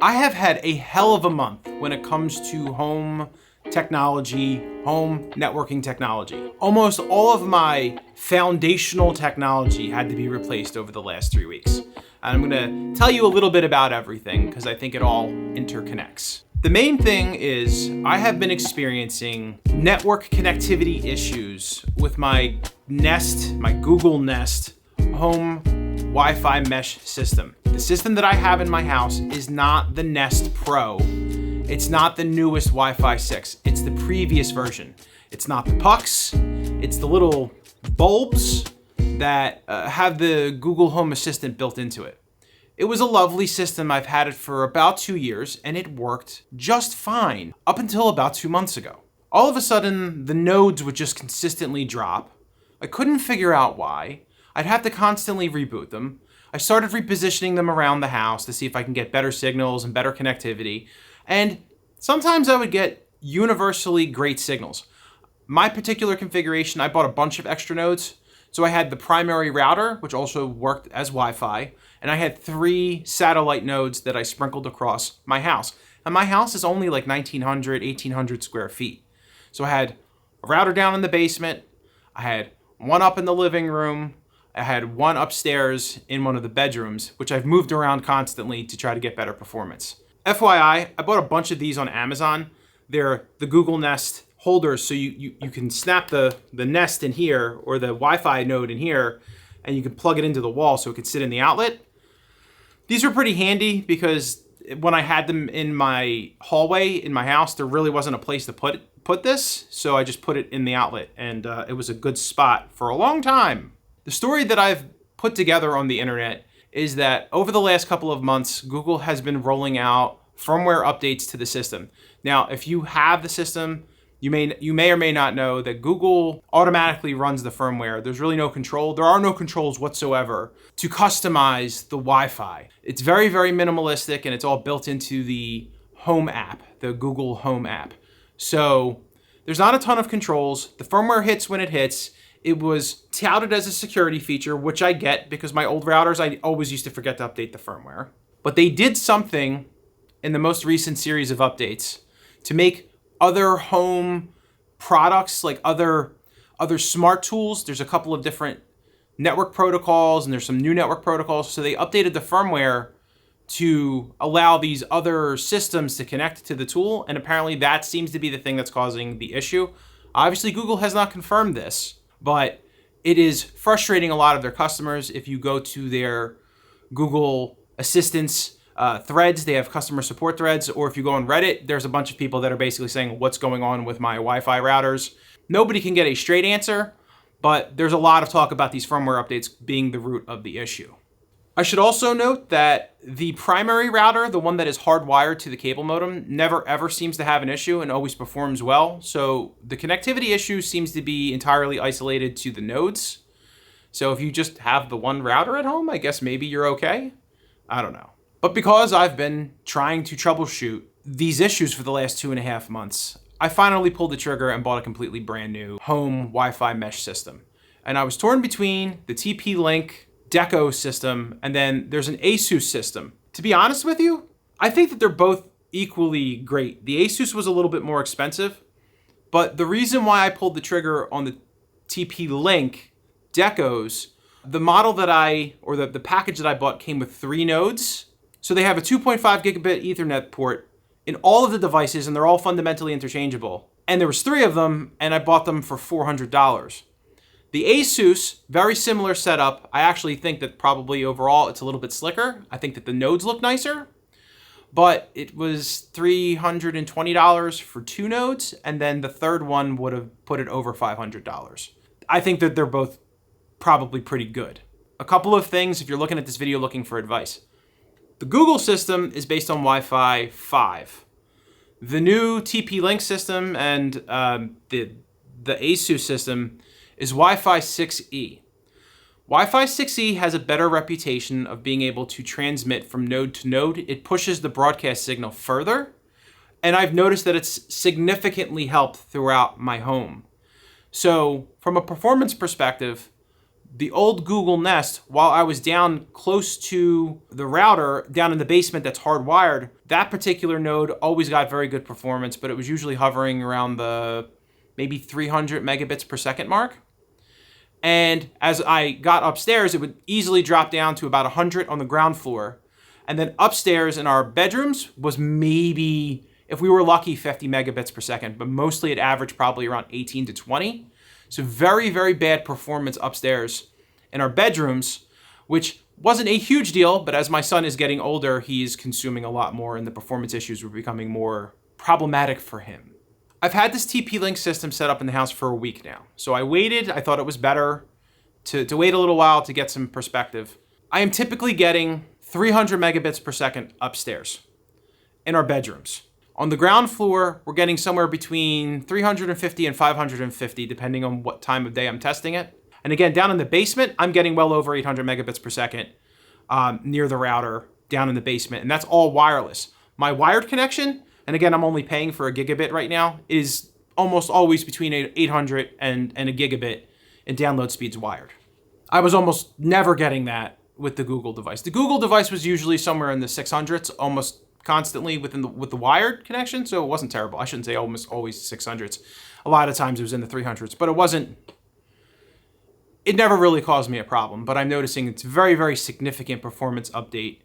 I have had a hell of a month when it comes to home technology, home networking technology. Almost all of my foundational technology had to be replaced over the last 3 weeks. And I'm gonna tell you a little bit about everything because I think it all interconnects. The main thing is I have been experiencing network connectivity issues with my Nest, my Google Nest home Wi-Fi mesh system. The system that I have in my house is not the Nest Pro. It's not the newest Wi-Fi 6. It's the previous version. It's not the pucks. It's the little bulbs that have the Google Home Assistant built into it. It was a lovely system. I've had it for about 2 years and it worked just fine up until about 2 months ago. All of a sudden, the nodes would just consistently drop. I couldn't figure out why. I'd have to constantly reboot them. I started repositioning them around the house to see if I can get better signals and better connectivity. And sometimes I would get universally great signals. My particular configuration, I bought a bunch of extra nodes. So I had the primary router, which also worked as Wi-Fi, and I had 3 satellite nodes that I sprinkled across my house. And my house is only like 1,900, 1,800 square feet. So I had a router down in the basement, I had one up in the living room, I had one upstairs in one of the bedrooms, which I've moved around constantly to try to get better performance. FYI, I bought a bunch of these on Amazon. They're the Google Nest holders, so you can snap the Nest in here or the Wi-Fi node in here, and you can plug it into the wall so it can sit in the outlet. These were pretty handy because when I had them in my hallway in my house, there really wasn't a place to put this, so I just put it in the outlet, and it was a good spot for a long time. The story that I've put together on the internet is that over the last couple of months, Google has been rolling out firmware updates to the system. Now, if you have the system, you may or may not know that Google automatically runs the firmware. There's really no control. There are no controls whatsoever to customize the Wi-Fi. It's very, very minimalistic, and it's all built into the Home app, the Google Home app. So there's not a ton of controls. The firmware hits when it hits. It was touted as a security feature, which I get because my old routers, I always used to forget to update the firmware. But they did something in the most recent series of updates to make other home products, like other smart tools. There's a couple of different network protocols and there's some new network protocols. So they updated the firmware to allow these other systems to connect to the tool. And apparently that seems to be the thing that's causing the issue. Obviously, Google has not confirmed this, but it is frustrating a lot of their customers. If you go to their Google Assistance threads, they have customer support threads, or if you go on Reddit, there's a bunch of people that are basically saying, what's going on with my Wi-Fi routers? Nobody can get a straight answer, but there's a lot of talk about these firmware updates being the root of the issue. I should also note that the primary router, the one that is hardwired to the cable modem, never ever seems to have an issue and always performs well. So the connectivity issue seems to be entirely isolated to the nodes. So if you just have the one router at home, I guess maybe you're okay. I don't know. But because I've been trying to troubleshoot these issues for the last 2.5 months, I finally pulled the trigger and bought a completely brand new home Wi-Fi mesh system. And I was torn between the TP LINK DECO system, and then there's an Asus system. To be honest with you, I think that they're both equally great. The Asus was a little bit more expensive, but the reason why I pulled the trigger on the TP LINK DECOs, the model that the package that I bought came with 3 nodes. So they have a 2.5 gigabit Ethernet port in all of the devices, and they're all fundamentally interchangeable. And there was 3 of them, and I bought them for $400. The Asus, very similar setup. I actually think that probably overall it's a little bit slicker. I think that the nodes look nicer, but it was $320 for 2 nodes, and then the third one would have put it over $500. I think that they're both probably pretty good. A couple of things if you're looking at this video looking for advice. The Google system is based on Wi-Fi 5. The new TP Link system and the Asus system is Wi-Fi 6E. Wi-Fi 6E has a better reputation of being able to transmit from node to node. It pushes the broadcast signal further, and I've noticed that it's significantly helped throughout my home. So from a performance perspective, The old Google Nest, while I was down close to the router, down in the basement that's hardwired, that particular node always got very good performance, but it was usually hovering around the maybe 300 megabits per second mark. And as I got upstairs, it would easily drop down to about 100 on the ground floor. And then upstairs in our bedrooms was maybe, if we were lucky, 50 megabits per second, but mostly it averaged probably around 18 to 20. So very, very bad performance upstairs in our bedrooms, which wasn't a huge deal, but as my son is getting older, he's consuming a lot more and the performance issues were becoming more problematic for him. I've had this TP Link system set up in the house for a week now. So I waited. I thought it was better to wait a little while to get some perspective. I am typically getting 300 megabits per second upstairs in our bedrooms. On the ground floor, we're getting somewhere between 350 and 550, depending on what time of day I'm testing it. And again, down in the basement, I'm getting well over 800 megabits per second near the router down in the basement, and that's all wireless. My wired connection, and again, I'm only paying for a gigabit right now, is almost always between 800 and a gigabit in download speeds wired. I was almost never getting that with the Google device. The Google device was usually somewhere in the 600s, almost constantly with the wired connection, so it wasn't terrible. I shouldn't say almost always 600s. A lot of times it was in the 300s, but it never really caused me a problem. But I'm noticing it's very, very significant performance update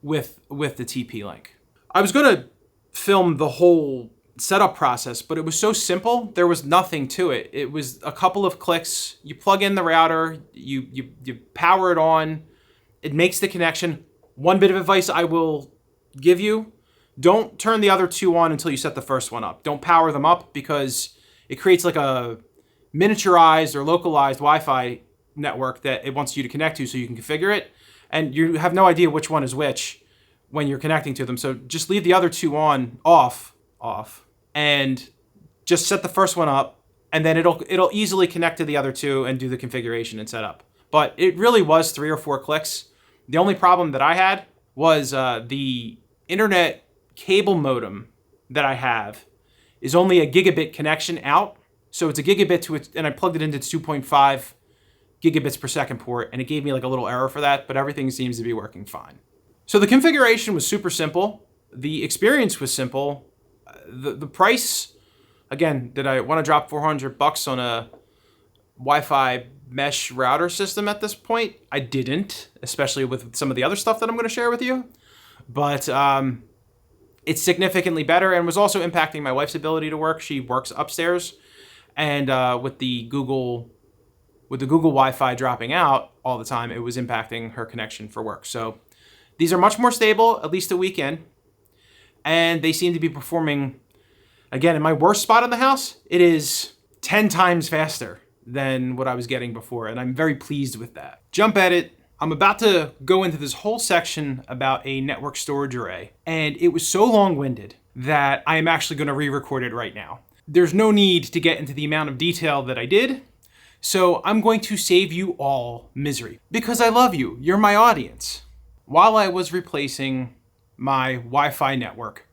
with the TP Link. I was going to film the whole setup process, but it was so simple. There was nothing to it. It was a couple of clicks. You plug in the router, you power it on, it makes the connection. One bit of advice I will give you, don't turn the other two on until you set the first one up. Don't power them up because it creates like a miniaturized or localized Wi-Fi network that it wants you to connect to so you can configure it. And you have no idea which one is which when you're connecting to them. So just leave the other two on, off, and just set the first one up, and then it'll easily connect to the other two and do the configuration and setup. But it really was 3 or 4 clicks. The only problem that I had was the internet cable modem that I have is only a gigabit connection out. So it's a gigabit to it, and I plugged it into 2.5 gigabits per second port, and it gave me like a little error for that, but everything seems to be working fine. So the configuration was super simple. The experience was simple. The price, again, did I want to drop $400 on a Wi-Fi mesh router system at this point? I didn't, especially with some of the other stuff that I'm going to share with you. But it's significantly better and was also impacting my wife's ability to work. She works upstairs, and with the Google Wi-Fi dropping out all the time, it was impacting her connection for work. So these are much more stable, at least a week in, and they seem to be performing. Again, in my worst spot in the house, it is 10 times faster than what I was getting before, and I'm very pleased with that. Jump edit. I'm about to go into this whole section about a network storage array, and it was so long-winded that I am actually going to re-record it right now. There's no need to get into the amount of detail that I did, so I'm going to save you all misery because I love you. You're my audience. While I was replacing my Wi-Fi network,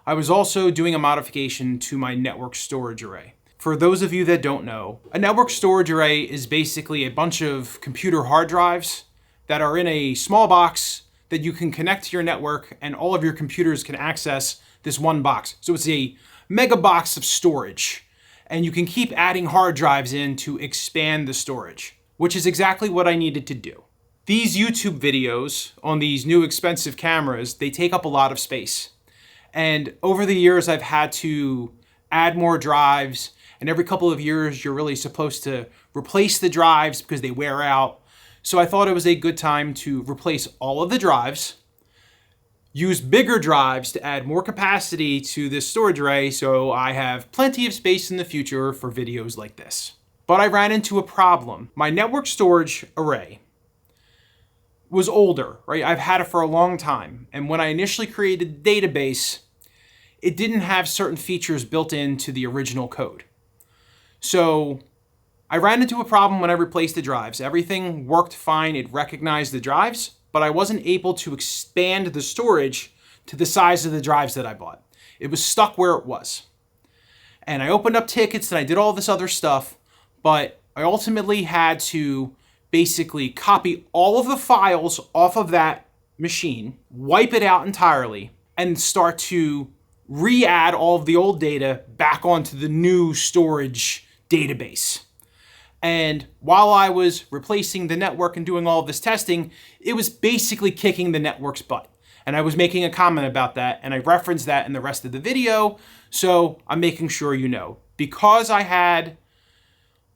I was also doing a modification to my network storage array. For those of you that don't know, a network storage array is basically a bunch of computer hard drives that are in a small box that you can connect to your network, and all of your computers can access this one box. So it's a mega box of storage, and you can keep adding hard drives in to expand the storage, which is exactly what I needed to do. These YouTube videos on these new expensive cameras, they take up a lot of space. And over the years, I've had to add more drives, and every couple of years, you're really supposed to replace the drives because they wear out. So I thought it was a good time to replace all of the drives, use bigger drives to add more capacity to this storage array so I have plenty of space in the future for videos like this. But I ran into a problem. My network storage array was older, right? I've had it for a long time. And when I initially created the database, it didn't have certain features built into the original code. So I ran into a problem when I replaced the drives. Everything worked fine. It recognized the drives, but I wasn't able to expand the storage to the size of the drives that I bought. It was stuck where it was. And I opened up tickets and I did all this other stuff, but I ultimately had to basically copy all of the files off of that machine, wipe it out entirely, and start to re-add all of the old data back onto the new storage database. And while I was replacing the network and doing all of this testing, it was basically kicking the network's butt. And I was making a comment about that, and I referenced that in the rest of the video, so I'm making sure you know. Because I had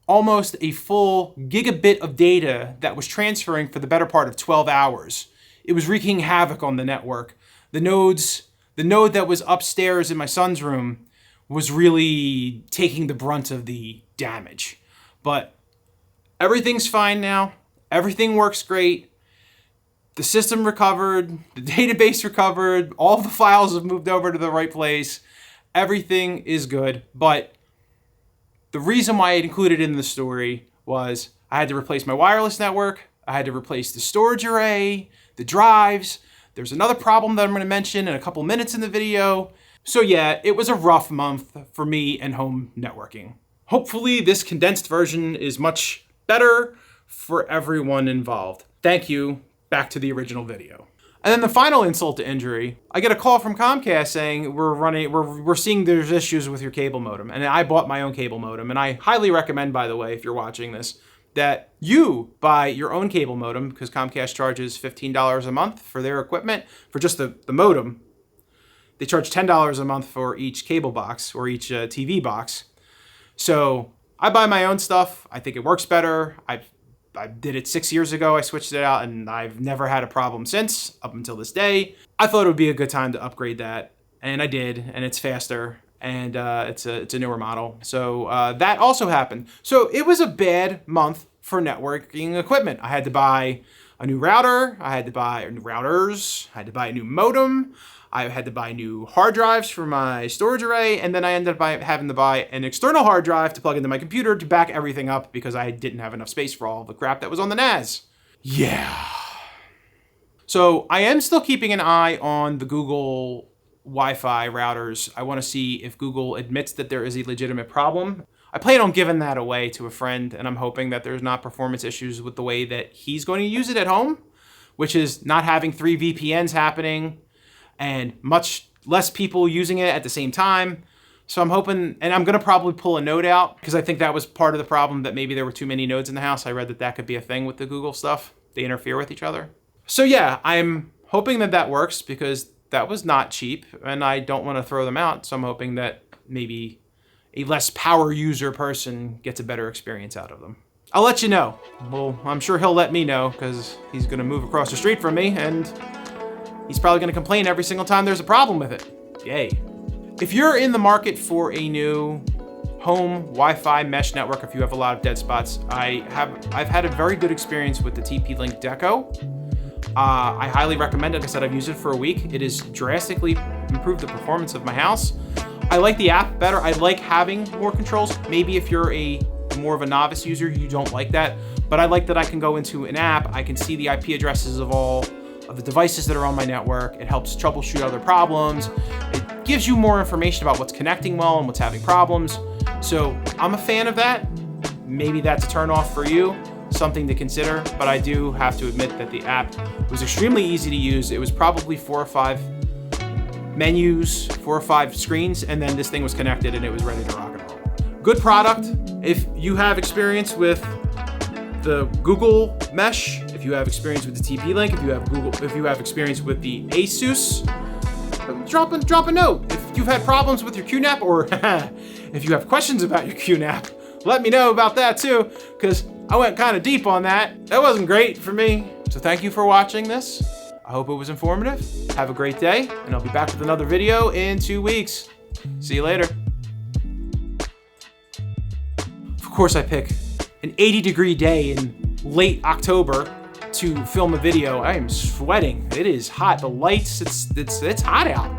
almost a full gigabit of data that was transferring for the better part of 12 hours, it was wreaking havoc on the network. The node that was upstairs in my son's room was really taking the brunt of the damage. But everything's fine now. Everything works great. The system recovered, the database recovered, all the files have moved over to the right place. Everything is good, but the reason why I included it in the story was I had to replace my wireless network, I had to replace the storage array, the drives. There's another problem that I'm going to mention in a couple minutes in the video. So yeah, it was a rough month for me and home networking. Hopefully this condensed version is much better for everyone involved. Thank you. Back to the original video. And then the final insult to injury, I get a call from Comcast saying we're seeing there's issues with your cable modem. And I bought my own cable modem. And I highly recommend, by the way, if you're watching this, that you buy your own cable modem, because Comcast charges $15 a month for their equipment for just the modem. They charge $10 a month for each cable box or each TV box. So I buy my own stuff. I think it works better. I did it 6 years ago. I switched it out and I've never had a problem since, up until this day. I thought it would be a good time to upgrade that, and I did, and it's faster, and it's a newer model. So that also happened. So it was a bad month for networking equipment. I had to buy a new router, I had to buy new routers, I had to buy a new modem, I had to buy new hard drives for my storage array, and then I ended up having to buy an external hard drive to plug into my computer to back everything up because I didn't have enough space for all the crap that was on the NAS. Yeah. So I am still keeping an eye on the Google Wi-Fi routers. I want to see if Google admits that there is a legitimate problem. I plan on giving that away to a friend, and I'm hoping that there's not performance issues with the way that he's going to use it at home, which is not having 3 VPNs happening and much less people using it at the same time. So I'm hoping, and I'm gonna probably pull a node out because I think that was part of the problem, that maybe there were too many nodes in the house. I read that that could be a thing with the Google stuff. They interfere with each other. So yeah, I'm hoping that that works because that was not cheap and I don't wanna throw them out. So I'm hoping that maybe a less power user person gets a better experience out of them. I'll let you know. Well, I'm sure he'll let me know because he's gonna move across the street from me and he's probably gonna complain every single time there's a problem with it. Yay. If you're in the market for a new home Wi-Fi mesh network, if you have a lot of dead spots, I've had a very good experience with the TP LINK DECO. I highly recommend it. Like I said, I've used it for a week. It has drastically improved the performance of my house. I like the app better. I like having more controls. Maybe if you're more of a novice user, you don't like that. But I like that I can go into an app, I can see the IP addresses of all of the devices that are on my network. It helps troubleshoot other problems. It gives you more information about what's connecting well and what's having problems. So I'm a fan of that. Maybe that's a turn off for you, something to consider, but I do have to admit that the app was extremely easy to use. It was probably 4 or 5 menus, 4 or 5 screens, and then this thing was connected and it was ready to rock and roll. Good product. If you have experience with the Google Mesh, if you have experience with the TP Link, if you have experience with the Asus, drop a note. If you've had problems with your QNAP, or if you have questions about your QNAP, let me know about that too, because I went kind of deep on that. That wasn't great for me. So thank you for watching this. I hope it was informative. Have a great day, and I'll be back with another video in 2 weeks. See you later. Of course, I pick an 80-degree day in late October to film a video. I am sweating. It is hot. The lights, it's hot out.